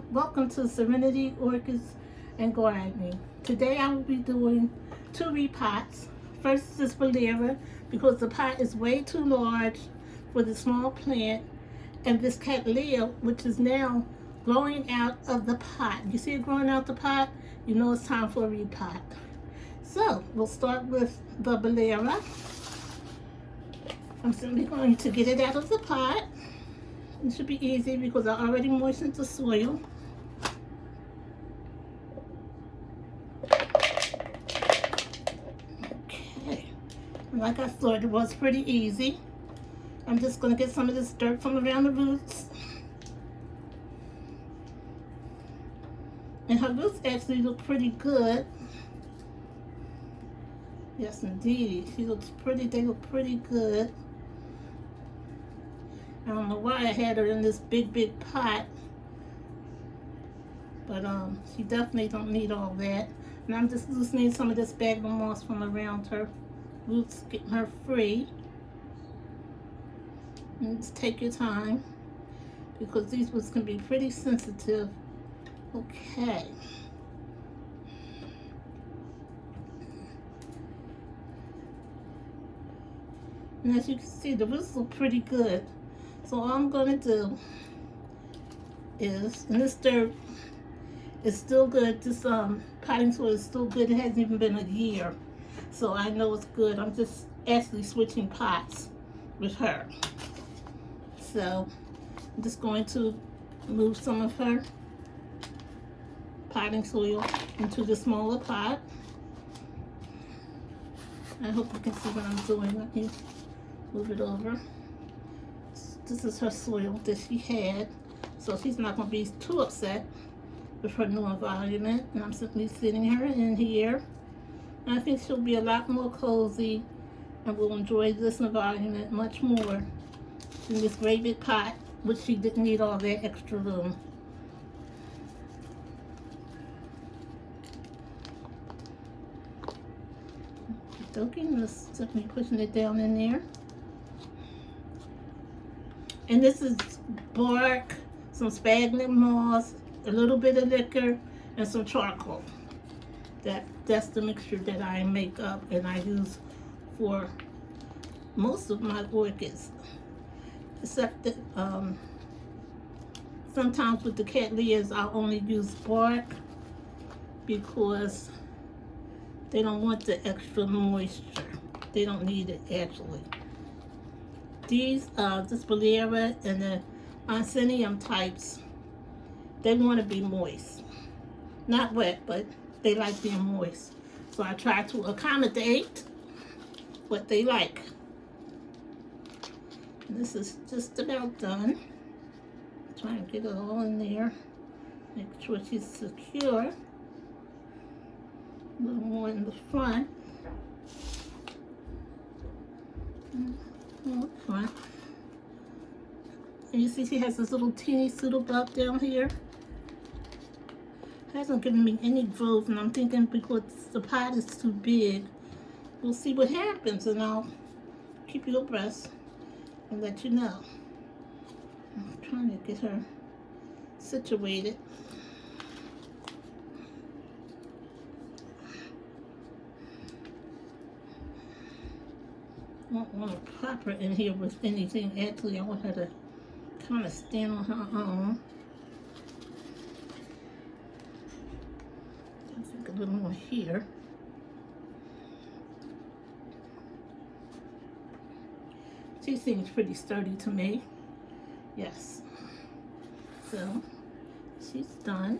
everyone, welcome to Serenity Orchids and Gardening. Today I will be doing 2 repots. First is Valera because the pot is way too large for the small plant, and this Cattleya which is now growing out of the pot. You see it growing out the pot? You know it's time for a repot. So we'll start with the Valera. I'm simply going to get it out of the pot. It should be easy because I already moistened the soil. Okay, like I thought, it was pretty easy. I'm just going to get some of this dirt from around the roots. And her roots actually look pretty good. Yes, indeed. She looks pretty, they look pretty good. I don't know why I had her in this big pot, but she definitely don't need all that. And I'm just loosening some of this sphagnum moss from around her roots, getting her free. And just take your time because these roots can be pretty sensitive. Okay. And as you can see, the roots look pretty good. So all I'm going to do is, and this dirt is still good, this potting soil is still good, it hasn't even been a year. So I know it's good. I'm just actually switching pots with her. So I'm just going to move some of her potting soil into the smaller pot. I hope you can see what I'm doing. Let me move it over. This is her soil that she had, so she's not going to be too upset with her new environment. And I'm simply sitting her in here. And I think she'll be a lot more cozy and will enjoy this environment much more than this great big pot, which she didn't need all that extra room. Okay, just simply pushing it down in there. And this is bark, some sphagnum moss, a little bit of liquor, and some charcoal. That's the mixture that I make up and I use for most of my orchids. Except that sometimes with the Cattleyas I'll only use bark because they don't want the extra moisture. They don't need it actually. These, this Valera and the Oncidium types, they want to be moist. Not wet, but they like being moist. So I try to accommodate what they like. This is just about done. Try and get it all in there. Make sure she's secure. A little more in the front. Front. And you see she has this little teeny pseudo bump down here. It hasn't given me any growth, and I'm thinking because the pot is too big, we'll see what happens, and I'll keep you abreast and let you know. I'm trying to get her situated. I don't want to prop her in here with anything. Actually, I want her to kind of stand on her own. I think a little more here. She seems pretty sturdy to me. Yes. So, she's done.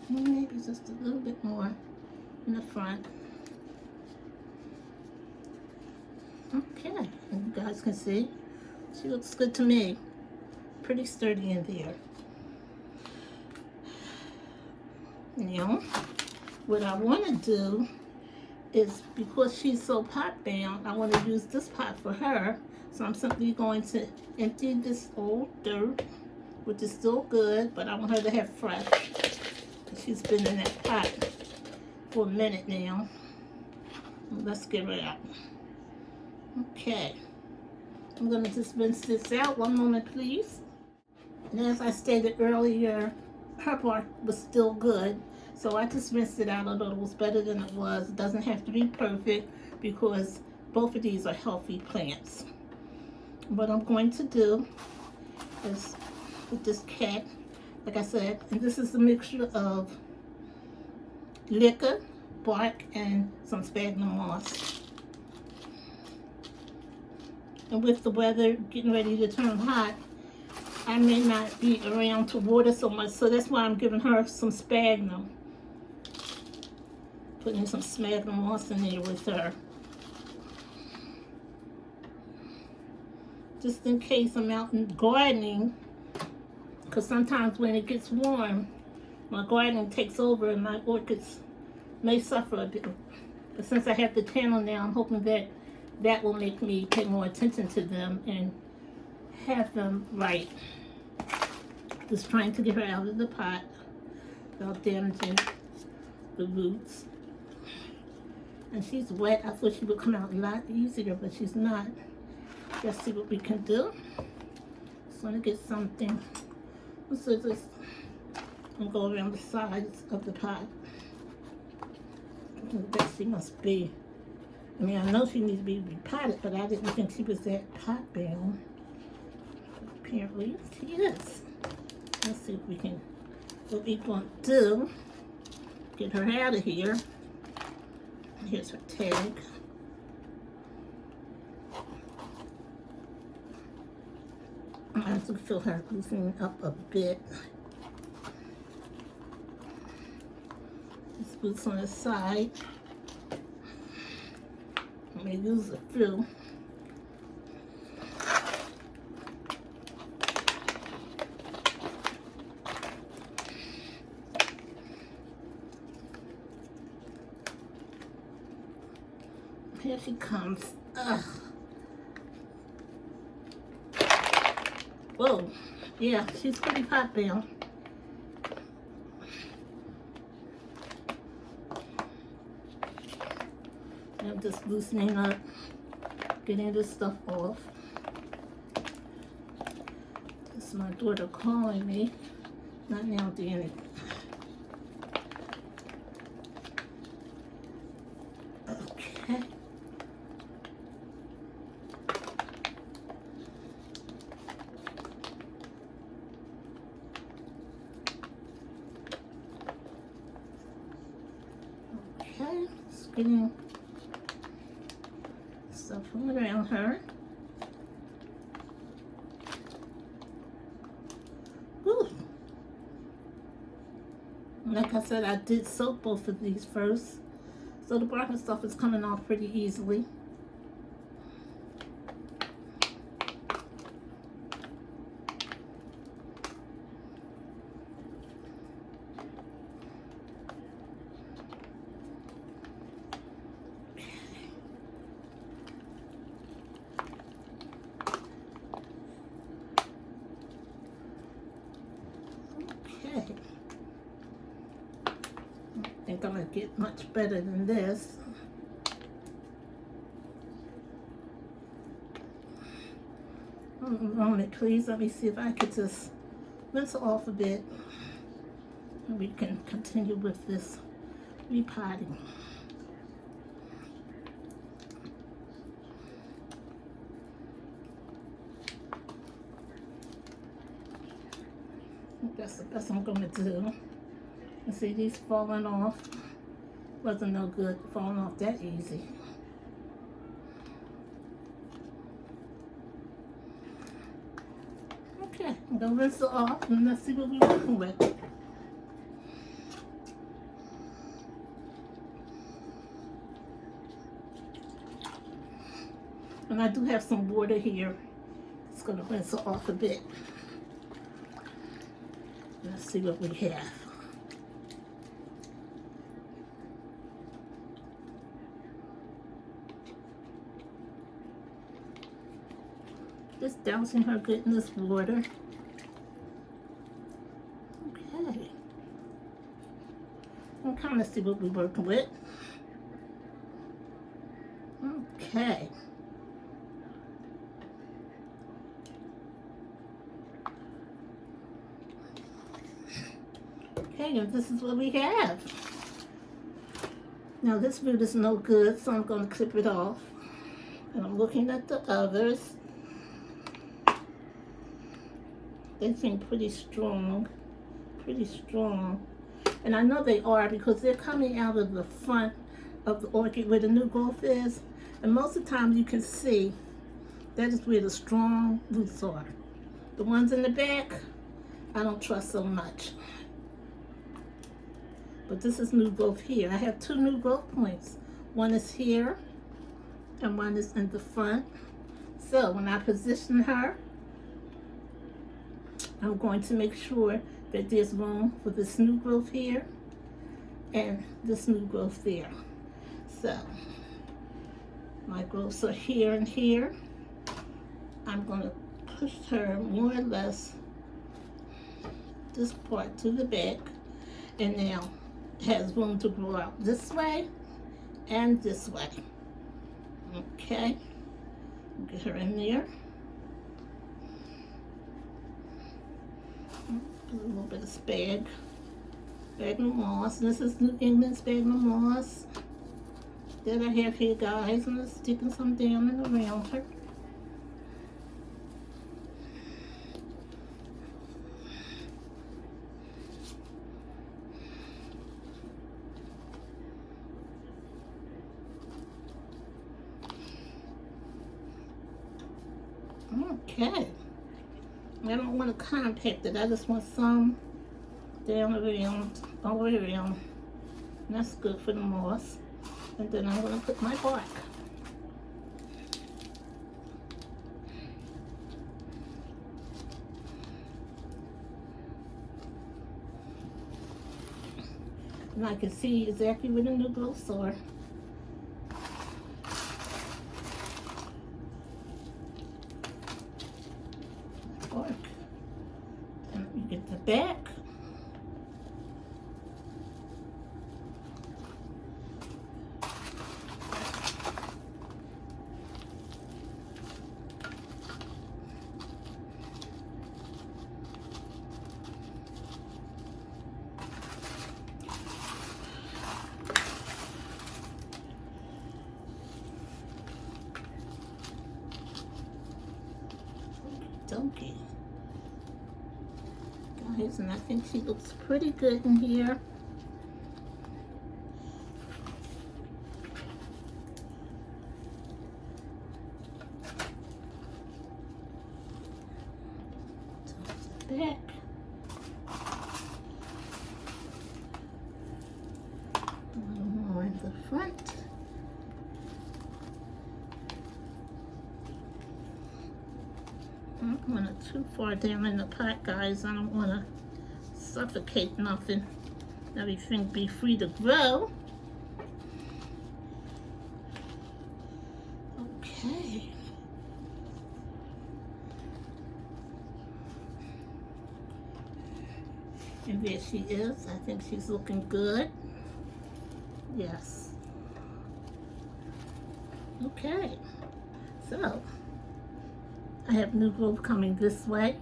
Maybe just a little bit more in the front. Okay, and you guys can see, she looks good to me. Pretty sturdy in there. Now, what I want to do is, because she's so pot bound, I want to use this pot for her. So I'm simply going to empty this old dirt, which is still good, but I want her to have fresh. She's been in that pot for a minute now. Let's get her out. Okay, I'm going to just rinse this out. One moment, please. And as I stated earlier, her bark was still good. So I just rinsed it out a little. It was better than it was. It doesn't have to be perfect because both of these are healthy plants. What I'm going to do is with this cat, like I said, and this is a mixture of liquor, bark, and some sphagnum moss. And with the weather getting ready to turn hot, I may not be around to water so much, so that's why I'm giving her some sphagnum. Putting some sphagnum moss in there with her. Just in case I'm out in gardening, because sometimes when it gets warm, my gardening takes over and my orchids may suffer a bit. But since I have the channel now, I'm hoping that that will make me pay more attention to them and have them right. Just trying to get her out of the pot without damaging the roots. And she's wet. I thought she would come out a lot easier, but she's not. Let's see what we can do. Just want to get something with scissors and go around the sides of the pot. That she must be. I mean, I know she needs to be repotted, but I didn't think she was that pot bound. Apparently, she is. Let's see if we can, what we want to do, get her out of here. Here's her tag. I have to feel her loosening up a bit. These boots on the side. I may use a few. Here she comes. Ugh. Whoa. Yeah, she's pretty pot bound. I'm just loosening up, getting this stuff off. This is my daughter calling me. Not now, Danny. Okay. Okay, just getting stuff around her. Whew. Like I said, I did soak both of these first, so the bark and stuff is coming off pretty easily. I think I'm going to get much better than this. Moment, please. Let me see if I could just rinse it off a bit. And we can continue with this repotting. I think that's the best I'm going to do. You see these falling off. Wasn't no good falling off that easy. Okay, I'm gonna rinse it off and let's see what we're working with. And I do have some water here. It's gonna rinse it off a bit. Let's see what we have. Just dousing her good in this water. Okay. We'll kind of see what we're working with. Okay. Okay, and this is what we have. Now this root is no good, so I'm going to clip it off. And I'm looking at the others. They seem pretty strong. Pretty strong. And I know they are because they're coming out of the front of the orchid where the new growth is. And most of the time you can see that is where the strong roots are. The ones in the back, I don't trust so much. But this is new growth here. I have two new growth points. One is here and one is in the front. So when I position her, I'm going to make sure that there's room for this new growth here and this new growth there. So my growths are here and here. I'm going to push her more or less this part to the back, and now it has room to grow out this way and this way. Okay, get her in there. Put a little bit of sphagnum moss. This is New England sphagnum moss that I have here, guys. I'm just sticking some down and around her. Okay. I don't want to compact it. I just want some down around, all the way around. And that's good for the moss. And then I'm going to put my bark. And I can see exactly where the new growths are. Bark. And you get the back. Donkey. Guys, and I think she looks pretty good in here. Back. A little more in the front. I don't want it too far down in the pot, guys. I don't want to suffocate nothing. Everything be free to grow. Okay. And there she is. I think she's looking good. Yes. Okay. So I have new growth coming this way,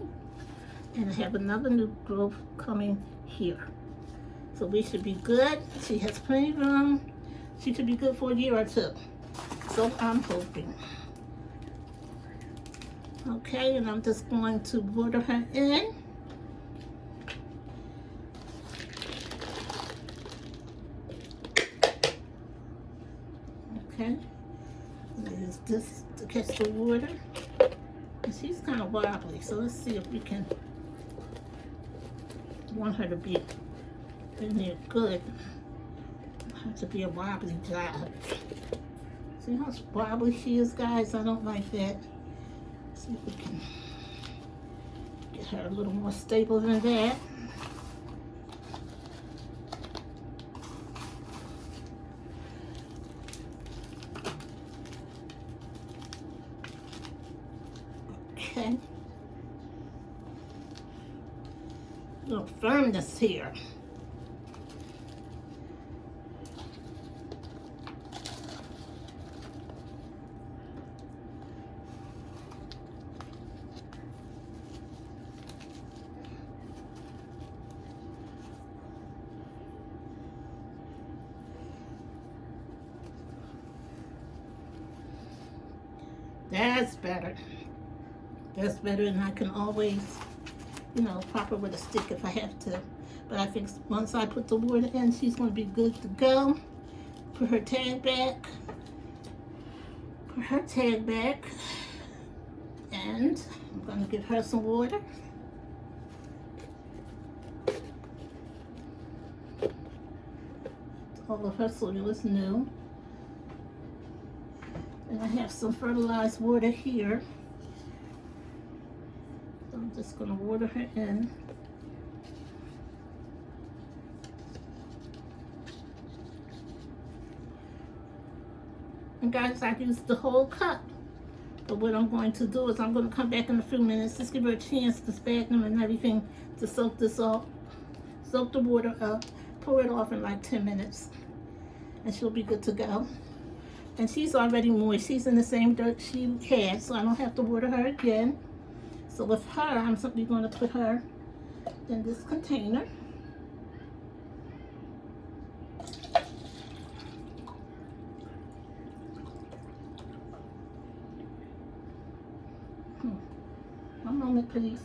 and I have another new growth coming here. So we should be good. She has plenty of room. She should be good for a year or two. So I'm hoping. Okay, and I'm just going to water her in. Okay, use this to catch the water. And she's kind of wobbly, so let's see if we can want her to be in there good. Have to be a wobbly job. See how wobbly she is, guys? I don't like that. See if we can get her a little more stable than that. Okay. A little firmness here. That's better. That's better, and I can always, you know, prop her with a stick if I have to. But I think once I put the water in, she's going to be good to go. Put her tag back. Put her tag back. And I'm going to give her some water. All of her soil is new. And I have some fertilized water here. So I'm just going to water her in. And guys, I used the whole cup. But what I'm going to do is I'm going to come back in a few minutes, just give her a chance to sphagnum and everything to soak this off. Soak the water up, pour it off in like 10 minutes. And she'll be good to go. And she's already moist. She's in the same dirt she had, so I don't have to water her again. So with her, I'm simply going to put her in this container. One moment, please.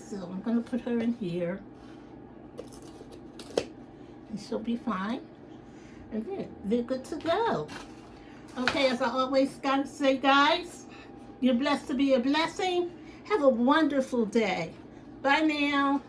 So I'm going to put her in here. And she'll be fine. And they're good to go. Okay, as I always gotta say, guys, you're blessed to be a blessing. Have a wonderful day. Bye now.